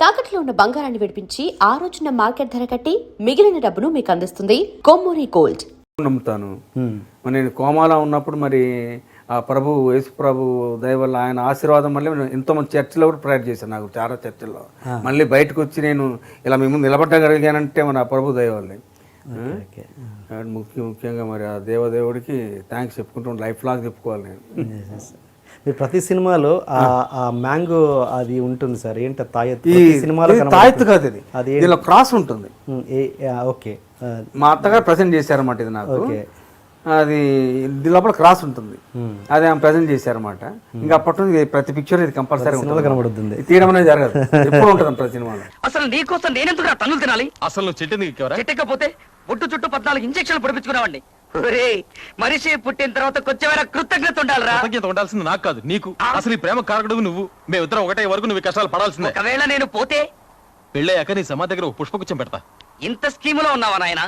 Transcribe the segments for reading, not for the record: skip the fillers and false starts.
తాకట్లో ఉన్న బంగారాన్ని విడిపించి ఆ రోజున మార్కెట్ ధర కట్టి మిగిలిన డబ్బును మీకు అందిస్తుంది కొమ్మూరి గోల్డ్. నమ్ముతాను. నేను కోమాలో ఉన్నప్పుడు మరి ఆ ప్రభు యేసు ప్రభు దయ వల్ల ఆయన ఆశీర్వాదం మళ్ళీ ఎంతోమంది చర్చిలో కూడా ప్రేయర్ చేశాను. నాకు చాలా చర్చిల్లో మళ్ళీ బయటకు వచ్చి నేను ఇలా మీ ముందు నిలబడగలిగానంటే మన ఆ ప్రభు దయ వల్లే. ముఖ్యంగా మరి ఆ దేవదేవుడికి థ్యాంక్స్ చెప్పుకుంటూ లైఫ్ లాంగ్ చెప్పుకోవాలి నేను. మీరు ప్రతి సినిమాలో ఆ మ్యాంగో అది ఉంటుంది సార్, ఏంటి తాయెత్తు? తాయెత్తు కాదు, అది దీనిలో క్రాస్ ఉంటుంది. ఓకే, మా అత్తగారు ప్రజెంట్ చేశారన్నమాట ఇది నాకు. అది దీని లోపల క్రాస్ ఉంటుంది, అది ఆమె ప్రజెంట్ చేశారన్నమాట. ఇంకా అప్పటి నుంచి ప్రతి పిక్చర్ ఇది కంపల్సరీ కనబడుతుంది, తీయడం అనేది జరగదు, ఎప్పుడు ఉంటుంది ప్రతి సినిమాలో. అసలు నీకోసం నేనెందుకు తన్నులు తినాలి? అసలు నువ్వు చెట్టెక్కపోతే ఒట్టు చుట్టూ 14 ఇంజక్షన్లు పొడిపించుకున్నావండి. మనిషి పుట్టిన తర్వాత కొంచెమైనా కృతజ్ఞత ఉండాలిరా. కృతజ్ఞత ఉండాల్సింది నాకు కాదు, నీకు. అసలు ఈ ప్రేమ కారకుడు నువ్వు. మేమిద్దరం ఒకటే వరకు నువ్వు కష్టాలు పడాల్సిందే. ఒకవేళ నేను పోతే పెళ్ళయ్యాక నీ సమాధి దగ్గర ఒక పుష్పగుచ్చం పెడతా. ఇంత స్కీములో ఉన్నావా నాయన?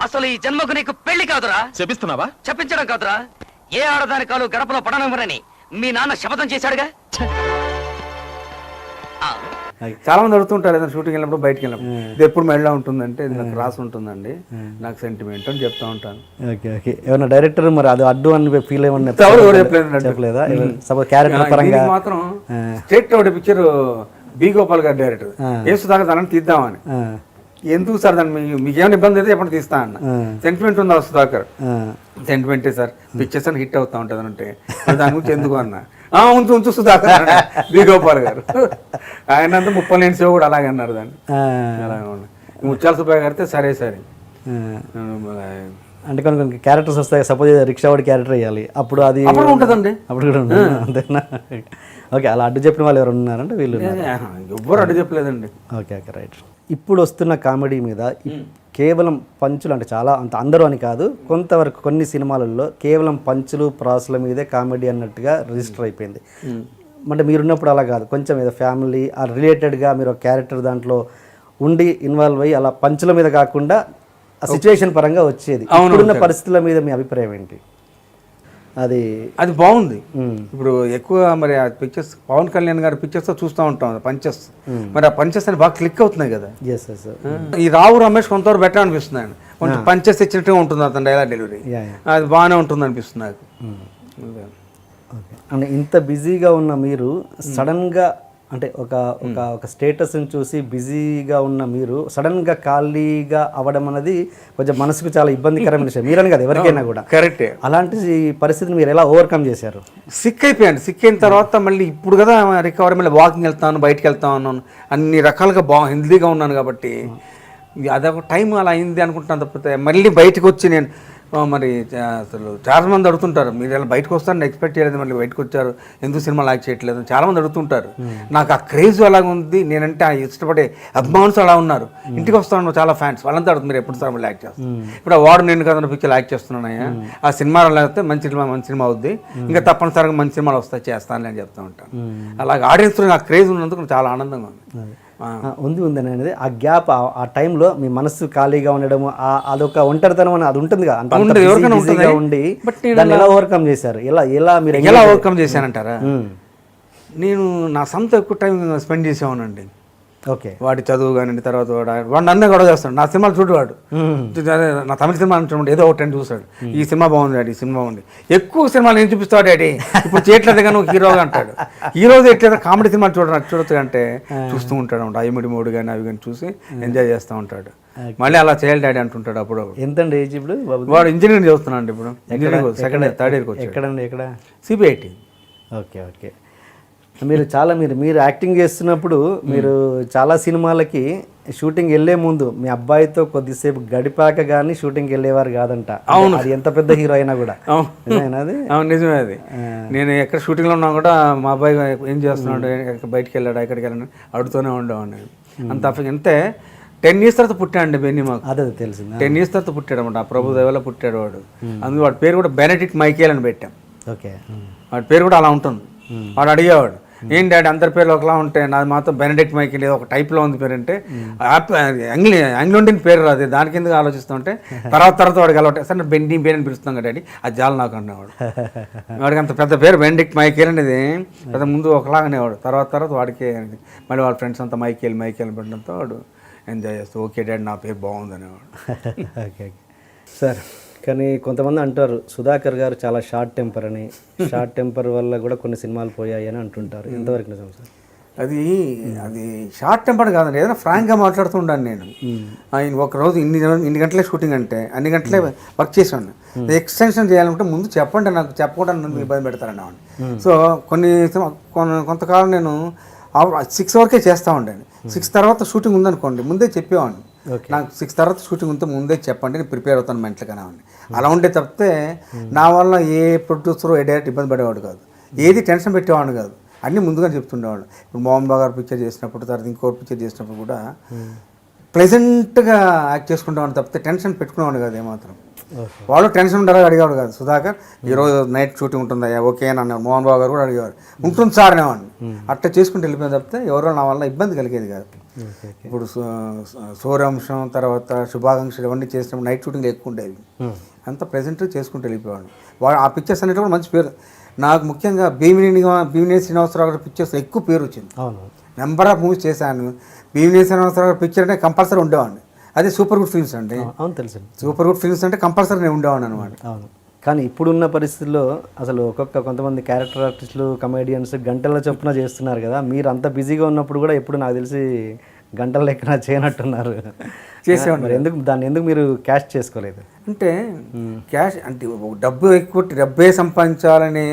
అసలు ఈ జన్మకు నీకు పెళ్లి కాదురా. చెప్పిస్తున్నావా? చెప్పించడం కాదురా, ఏ ఆడదాని కాలు గడపలో పడనివ్వరని మీ నాన్న శపథం చేశాడుగా. చాలా మంది అడుగుతుంటారు ఏదైనా షూటింగ్ వెళ్ళినప్పుడు బయటకు వెళ్ళినప్పుడు, ఇది ఎప్పుడు మెడలో ఉంటుందంటే ఇది నాకు రాసి ఉంటుందండి, నాకు సెంటిమెంట్ అని చెప్తా ఉంటాను. Okay okay. ఏమన్నా డైరెక్టర్ మరి అది అడ్డు అని ఫీల్ ఏమన్నా చెప్పలేదా? మాత్రం స్టేట్ ఒకటి పిక్చర్ బి గోపాల్ గారు డైరెక్టర్, ఏ సుధాకర్ దాన్ని తీద్దామని. ఎందుకు సార్ దాన్ని మీకేమైనా ఇబ్బంది అయితే ఎప్పుడు తీస్తా అన్న. సెంటిమెంట్ ఉందా సుధాకర్? సెంటిమెంటే సార్, పిక్చర్స్ అని హిట్ అవుతా ఉంటుంది అంటే దాని గురించి ఎందుకు అన్న. ఉంచు సుధాకర్ బి గోపాల్ గారు, ఆయన అంతా 30 లేని సేవ కూడా అలాగే అన్నారు దాన్ని. అలాగే ముత్యాల సుబ్బయ్య గారితే సరే సరే అంటే కొన్ని క్యారెక్టర్స్ వస్తాయి. సపోజ్ రిక్షా వాడి క్యారెక్టర్ వేయాలి, అప్పుడు అది ఉంటుందండి, అప్పుడు కూడా ఉంటుంది అంతేనా? ఓకే, అలా అడ్డు చెప్పిన వాళ్ళు ఎవరు ఉన్నారంటే వీళ్ళు ఎవ్వరు అడ్డు చెప్పలేదండి. Okay okay, right. ఇప్పుడు వస్తున్న కామెడీ మీద కేవలం పంచులు అంటే చాలా అంత అందరూ అని కాదు, కొంతవరకు కొన్ని సినిమాలలో కేవలం పంచులు ప్రాసుల మీదే కామెడీ అన్నట్టుగా రిజిస్టర్ అయిపోయింది. అంటే మీరున్నప్పుడు అలా కాదు, కొంచెం ఏదో ఫ్యామిలీ ఆ రిలేటెడ్గా మీరు ఒక క్యారెక్టర్ దాంట్లో ఉండి ఇన్వాల్వ్ అయ్యి అలా పంచుల మీద కాకుండా ఆ సిచ్యువేషన్ పరంగా వచ్చేది. ఇప్పుడున్న పరిస్థితుల మీద మీ అభిప్రాయం ఏంటి? అది బాగుంది. ఇప్పుడు ఎక్కువ మరి ఆ పిక్చర్స్ పవన్ కళ్యాణ్ గారి పిక్చర్స్ చూస్తూ ఉంటాం పంచెస్, మరి ఆ పంచెస్ అని బాగా క్లిక్ అవుతున్నాయి కదా. ఈ రావు రమేష్ కొంతవరకు బెటర్ అనిపిస్తుంది, ఆయన కొంచెం పంచెస్ ఇచ్చినట్టుగా ఉంటుంది అతను డైలాగ్ డెలివరీ, అది బాగానే ఉంటుంది అనిపిస్తుంది నాకు. అంటే ఇంత బిజీగా ఉన్న మీరు సడన్గా అంటే ఒక ఒక ఒక స్టేటస్ని చూసి బిజీగా ఉన్న మీరు సడన్గా ఖాళీగా అవ్వడం అనేది కొంచెం మనసుకు చాలా ఇబ్బందికరమైన విషయం, మీరని కదా ఎవరికైనా కూడా. కరెక్టే. అలాంటి పరిస్థితిని మీరు ఎలా ఓవర్కమ్ చేశారు? సిక్ అయిపోయాను. సిక్ అయిన తర్వాత మళ్ళీ ఇప్పుడు కదా రికవరీ, మళ్ళీ వాకింగ్ వెళ్తాను, బయటకు వెళ్తా ఉన్నాను, అన్ని రకాలుగా హెల్తీగా ఉన్నాను కాబట్టి అదొక టైం అలా అయింది అనుకుంటున్నాను. తప్పితే మళ్ళీ బయటకు వచ్చి నేను మరి అసలు చాలా మంది అడుగుతుంటారు, మీరు ఇలా బయటకు వస్తారని ఎక్స్పెక్ట్ చేయలేదు, మళ్ళీ బయటకు వచ్చారు, ఎందుకు సినిమా లాక్ చేయట్లేదు చాలా మంది అడుగుతుంటారు. నాకు ఆ క్రేజ్ అలాగ ఉంది, నేనంటే ఆ ఇష్టపడే అభిమానులు అలా ఉన్నారు. ఇంటికి వస్తాను చాలా ఫ్యాన్స్, వాళ్ళంతా అడుగుతుంది మీరు ఎప్పుడు సార్ మళ్ళీ యాక్ట్ చేస్తాను. ఇప్పుడు వాడు నేను కదా పిక్చర్ యాక్ట్ చేస్తున్నానయ్యా, ఆ సినిమాలో లేకపోతే మంచి సినిమా అవుద్ది, ఇంకా తప్పనిసరిగా మంచి సినిమాలు వస్తాయి, చేస్తాను అని చెప్తూ ఉంటాను. అలాగే ఆడియన్స్లో ఆ క్రేజ్ ఉన్నందుకు చాలా ఆనందంగా ఉంది. ఉంది అనేది ఆ గ్యాప్, ఆ టైంలో మీ మనసు ఖాళీగా ఉండడం, అదొక ఒంటరితనం అని అది ఉంటుంది కదా, ఉండి దాన్ని ఎలా ఓవర్కమ్ చేశారు? మీరు ఎలా ఓవర్కమ్ చేశానంటారా? నేను నా సొంత ఎక్కువ టైం స్పెండ్ చేసేవానండి. ఓకే, వాడి చదువు కానీ తర్వాత వాడు నన్నే గొడవ చేస్తాడు, నా సినిమాలు చూడవాడు, నా తమిళ సినిమా అంటున్నాడు, ఏదో ఒకటి చూస్తాడు, ఈ సినిమా బాగుంది డాడీ, ఈ సినిమా బాగుంది, ఎక్కువ సినిమాలు నేను చూపిస్తాడు డాడీ, ఇప్పుడు చేయట్లేదు కానీ నువ్వు హీరోగా అంటాడు, హీరోగా ఎట్లేదు కామెడీ సినిమాలు చూడొచ్చు అంటే చూస్తూ ఉంటాడు అనమాట. ఐమిడి మూడు కానీ అవి కానీ చూసి ఎంజాయ్ చేస్తూ ఉంటాడు. మళ్ళీ అలా చేయాలి డాడీ అంటుంటాడు. అప్పుడు ఎంతండి ఏజ్ ఇప్పుడు? వాడు ఇంజనీరింగ్ చదువుతున్నాడు ఇప్పుడు, సెకండ్ ఇయర్ థర్డ్ ఇయర్కి వచ్చాడు. ఎక్కడండి? ఎక్కడ? సిబిఐటి. Okay okay. మీరు యాక్టింగ్ చేస్తున్నప్పుడు మీరు చాలా సినిమాలకి షూటింగ్ వెళ్లే ముందు మీ అబ్బాయితో కొద్దిసేపు గడిపాక కానీ షూటింగ్కి వెళ్ళేవారు కాదంట. అవును, అది ఎంత పెద్ద హీరో అయినా కూడా. నిజమే అది. నేను ఎక్కడ షూటింగ్లో ఉన్నా కూడా మా అబ్బాయి ఏం చేస్తున్నాడు, బయటికి వెళ్ళాడు, ఎక్కడికి వెళ్ళాడు అడుగుతూనే ఉండేవాడిని. అంత అంతే. 10 years తర్వాత పుట్టాడు బెన్నీ మాకు. అదే తెలిసింది. 10 years తర్వాత పుట్టాడు అనమాట, ప్రభు దయవల్ల పుట్టాడు వాడు. అందుకు వాడి పేరు కూడా బెనెడిక్ట్ మైకేల్ అని పెట్టాం. ఓకే, వాడి పేరు కూడా అలా ఉంటుంది. వాడు అడిగేవాడు, ఏం డాడీ అందరి పేర్లు ఒకలా ఉంటాయి, నాది మాత్రం బెనడిక్ట్ మైకేల్ ఏదో ఒక టైప్లో ఉంది పేరు అంటే ఇంగ్లాండియన్ పేరు రాదు, దానికి ఎందుకు ఆలోచిస్తుంటే తర్వాత వాడికి అలవాటు సార్ నేను బెండి బేన్ అని పిలుస్తాం కదా డాడీ, అది జాలు నాకు అన్నవాడు. వాడికి అంత పెద్ద పేరు బెనడిక్ట్ మైకేల్ అనేది పెద్ద ముందు ఒకలాగనేవాడు, తర్వాత వాడికి మళ్ళీ వాళ్ళ ఫ్రెండ్స్ అంతా మైకేల్ పెట్టడంతో వాడు ఎంజాయ్ చేస్తూ ఓకే డాడీ నా పేరు బాగుంది అనేవాడు. ఓకే సార్, కానీ కొంతమంది అంటారు సుధాకర్ గారు చాలా షార్ట్ టెంపర్ అని, షార్ట్ టెంపర్ వల్ల కూడా కొన్ని సినిమాలు పోయాయి అని అంటుంటారు, ఎంతవరకు నిజం సార్? అది షార్ట్ టెంపర్ కాదండి, ఏదైనా ఫ్రాంక్గా మాట్లాడుతూ ఉండాను నేను. ఆయన ఒకరోజు ఇన్ని గంటలే షూటింగ్ అంటే అన్ని గంటలే వర్క్ చేసాను, ఎక్స్టెన్షన్ చేయాలంటే ముందు చెప్పండి, నాకు చెప్పకుండా నన్ను ఇబ్బంది పెడతారండి ఆవిడ. సో కొంతకాలం నేను 6 వరకే చేస్తూ ఉండాను. 6 తర్వాత షూటింగ్ ఉందనుకోండి ముందే చెప్పేవాడిని, నాకు 6 తర్వాత షూటింగ్ ఉంటే ముందే చెప్పండి నేను ప్రిపేర్ అవుతాను మెంటల్గా అని. అలా ఉండే తప్పితే నా వల్ల ఏ ప్రొడ్యూసర్ ఏ డైరెక్టర్ ఇబ్బంది పడేవాడు కాదు, ఏది టెన్షన్ పెట్టేవాడు కాదు, అన్నీ ముందుగా చెప్తుండేవాడు. ఇప్పుడు మోహన్ బాబు గారు పిక్చర్ చేసినప్పుడు తర్వాత ఇంకో పిక్చర్ చేసినప్పుడు కూడా ప్లెజెంట్గా యాక్ట్ చేసుకుంటామని తప్పితే టెన్షన్ పెట్టుకునేవాడు కాదు ఏమాత్రం. వాళ్ళు టెన్షన్ ఉండాలని అడిగేవాడు కాదు, సుధాకర్ ఈరోజు నైట్ షూటింగ్ ఉంటుందా ఓకే అని అన్నారు. మోహన్ బాబు గారు కూడా అడిగేవాడు, ఉంటుంది సార్ అనేవాడిని. అట్లా చేసుకుంటూ వెళ్ళిపోయిన తప్పితే ఎవరో నా వల్ల ఇబ్బంది కలిగేది కాదు. ఇప్పుడు సూర్యాంశం తర్వాత శుభాకాంక్షలు ఇవన్నీ చేసినప్పుడు నైట్ షూటింగ్లు ఎక్కువ ఉండేవి, అంత ప్రెజెంట్గా చేసుకుంటూ వెళ్ళిపోయాడు. ఆ పిక్చర్స్ అనేవి కూడా మంచి పేరు నాకు, ముఖ్యంగా భీమినేని శ్రీనివాసరావు గారి పిక్చర్స్ ఎక్కువ పేరు వచ్చింది. నెంబర్ ఆఫ్ మూవీస్ చేశాను, భీమినేని శ్రీనివాసరావు గారి పిక్చర్ అంటే కంపల్సరీ ఉండేవాడిని. అదే సూపర్ గుడ్ ఫిల్మ్స్ అండి. అవును తెలుసు, సూపర్ గుడ్ ఫిల్మ్స్ అంటే కంపల్సరీ నేను ఉండేవాడిని అనమాట. అవును, కానీ ఇప్పుడున్న పరిస్థితుల్లో అసలు కొంతమంది క్యారెక్టర్ ఆర్టిస్టులు కమెడియన్స్ గంటల చొప్పున చేస్తున్నారు కదా, మీరు అంత బిజీగా ఉన్నప్పుడు కూడా ఎప్పుడు నాకు తెలిసి గంటల లెక్కన చేయనట్టున్నారు. చేసేవాడు ఎందుకు మీరు క్యాష్ చేసుకోలేదు? అంటే క్యాష్ అంటే డబ్బే సంపాదించాలనే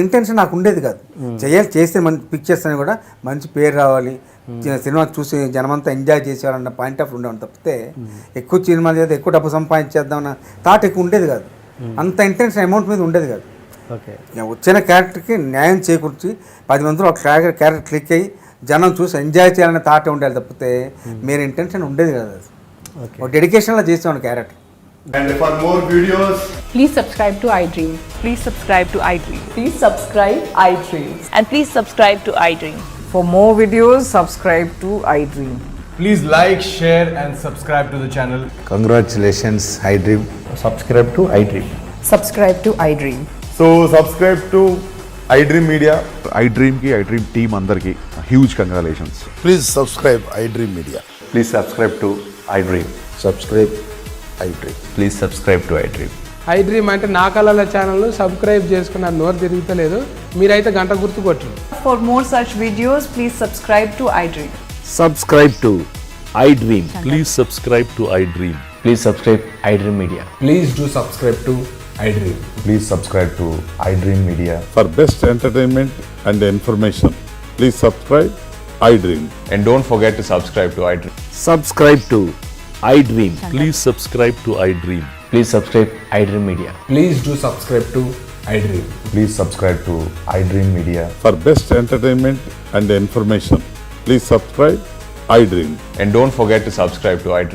ఇంటెన్షన్ నాకు ఉండేది కాదు. చేస్తే మంచి పిక్చర్స్ అని కూడా మంచి పేరు రావాలి, సినిమా చూసి జనమంతా ఎంజాయ్ చేసేవాళ్ళన్న పాయింట్ ఆఫ్ ఉండేవాడు తప్పితే ఎక్కువ సినిమా చేస్తే ఎక్కువ డబ్బు సంపాదించేద్దామన్న థాట్ ఎక్కువ ఉండేది కాదు, అంత ఇంటెన్షన్ అమౌంట్ మీద ఉండేది కాదు. ఓకే, వచ్చిన క్యారెక్టర్కి న్యాయం చేకూర్చి 10 మందిలో ఒక క్యారెక్టర్ క్లిక్ అయ్యి జనం చూసి ఎంజాయ్ చేయాలనే థాట్ ఉండేది తప్పితే మీరు ఇంటెన్షన్ ఉండేది కదా. ఒక డెడికేషన్లో చేసేవాడు character. And for more videos, please subscribe to iDream. Please subscribe to iDream. Please subscribe iDream. And please subscribe to iDream. For more videos, subscribe to iDream. please like, share and subscribe to the channel. Congratulations, iDream. Subscribe to iDream. Subscribe to iDream. So subscribe to iDream Media. iDream team అందరికి huge congratulations. Please subscribe iDream Media. Please subscribe to iDream. Subscribe iDream. Please subscribe to iDream. iDream అంటే నా కళల ఛానల్ను subscribe చేసుకున్న నోరు తిరుగుతలేదు, మీరైతే గంట గుర్తు కొట్టండి. For more such videos, please subscribe to iDream. Subscribe to iDream. Please subscribe to iDream. Please subscribe iDream Media. Please do subscribe to iDream. Please subscribe to iDream Media. For best entertainment and information, please subscribe iDream. And don't forget to subscribe to iDream. Subscribe to iDream. Please subscribe to iDream. Please subscribe iDream Media. Please do subscribe to iDream. Please subscribe to iDream Media. For best entertainment and information, please subscribe iDream. And don't forget to subscribe to iDream.